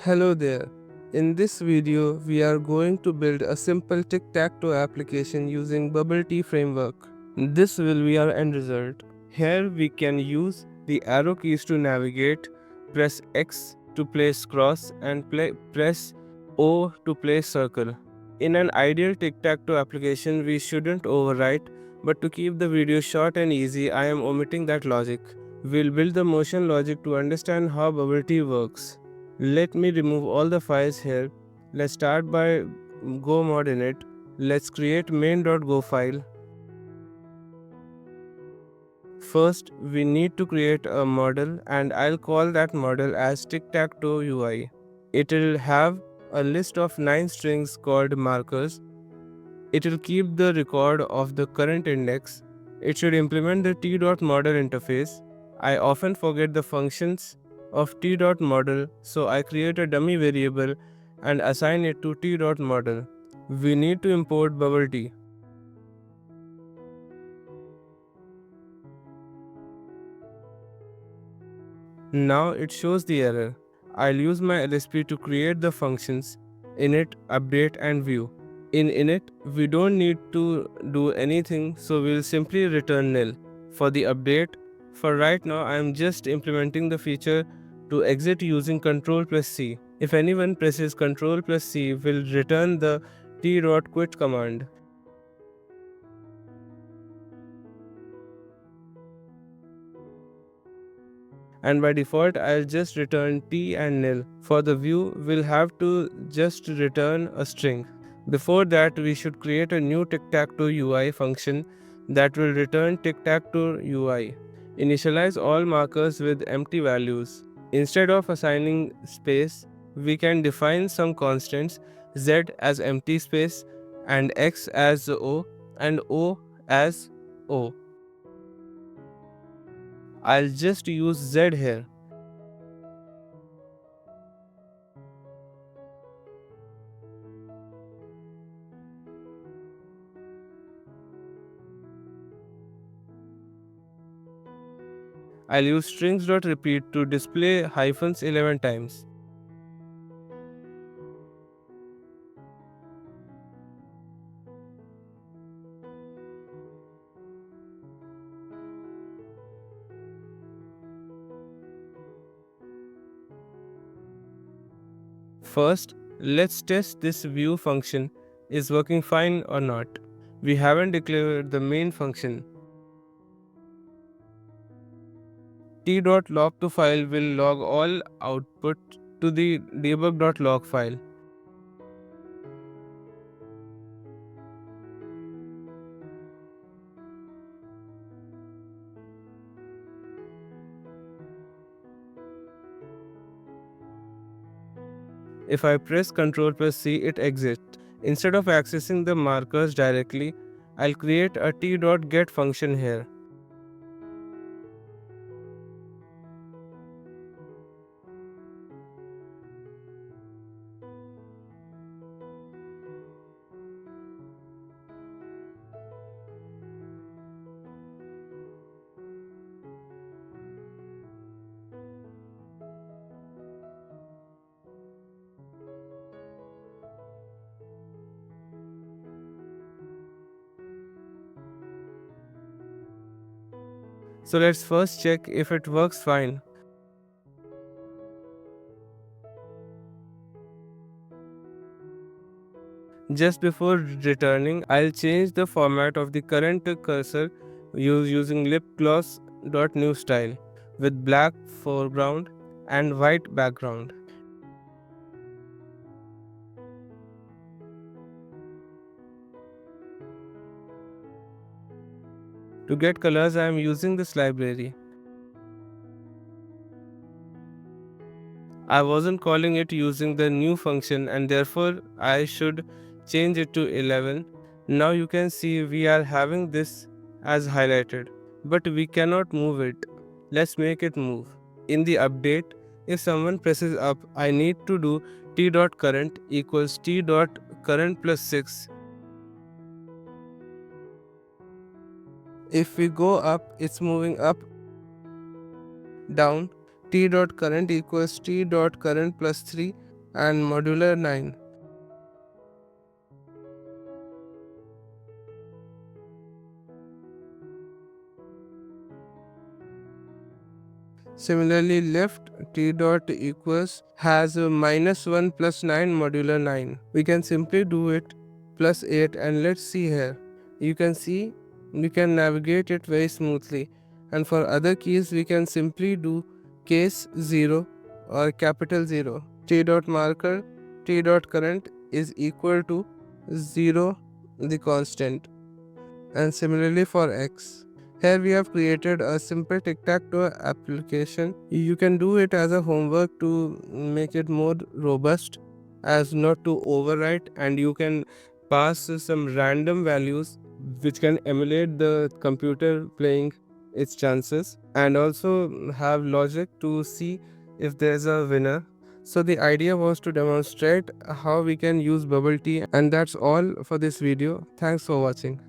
Hello there. In this video, we are going to build a simple Tic Tac Toe application using Bubble Tea framework. This will be our end result. Here we can use the arrow keys to navigate, press X to place cross and press O to place circle. In an ideal Tic Tac Toe application, we shouldn't overwrite, but to keep the video short and easy, I am omitting that logic. We'll build the motion logic to understand how Bubble Tea works. Let me remove all the files here. Let's start by go mod init. Let's create main.go file. First, we need to create a model and I'll call that model as Tic Tac Toe UI. It will have a list of 9 strings called markers. It will keep the record of the current index. It should implement the t.model interface. I often forget the functions of t.model, so I create a dummy variable and assign it to t.model. We need to import bubble tea. Now it shows the error. I'll use my LSP to create the functions init, update and view. In init, we don't need to do anything, so we'll simply return nil. For the update, for right now I am just implementing the feature to exit using Ctrl+C. If anyone presses Ctrl+C, will return the t.quit command. And by default I'll just return t and nil. For the view, we'll have to just return a string. Before that, we should create a new Tic Tac Toe UI function that will return Tic Tac Toe UI. Initialize all markers with empty values. Instead of assigning space, we can define some constants, z as empty space and x as o and o as o. I'll just use z here. I'll use strings.repeat to display hyphens 11 times. First, let's test this view function is working fine or not. We haven't declared the main function. t.log to file will log all output to the debug.log file. If I press Ctrl+C, it exits. Instead of accessing the markers directly, I'll create a t.get function here. So let's first check if it works fine. Just before returning, I'll change the format of the current cursor using lipgloss.new style with black foreground and white background. To get colors, I am using this library. I wasn't calling it using the new function and therefore I should change it to 11. Now you can see we are having this as highlighted, but we cannot move it. Let's make it move. In the update, if someone presses up, I need to do t.current equals t.current plus 6. If we go up, it's moving up, down. T dot current equals T dot current plus 3 and modular 9. Similarly, left T dot equals has a minus 1 plus 9 modular 9. We can simply do it plus 8, and let's see here. You can see we can navigate it very smoothly, and for other keys we can simply do case 0 or capital 0. T dot marker T dot current is equal to 0 the constant, and similarly for X. Here we have created a simple tic-tac-toe application. You can do it as a homework to make it more robust as not to overwrite, and you can pass some random values which can emulate the computer playing its chances, and also have logic to see if there's a winner. So the idea was to demonstrate how we can use bubble tea, and that's all for this video. Thanks for watching.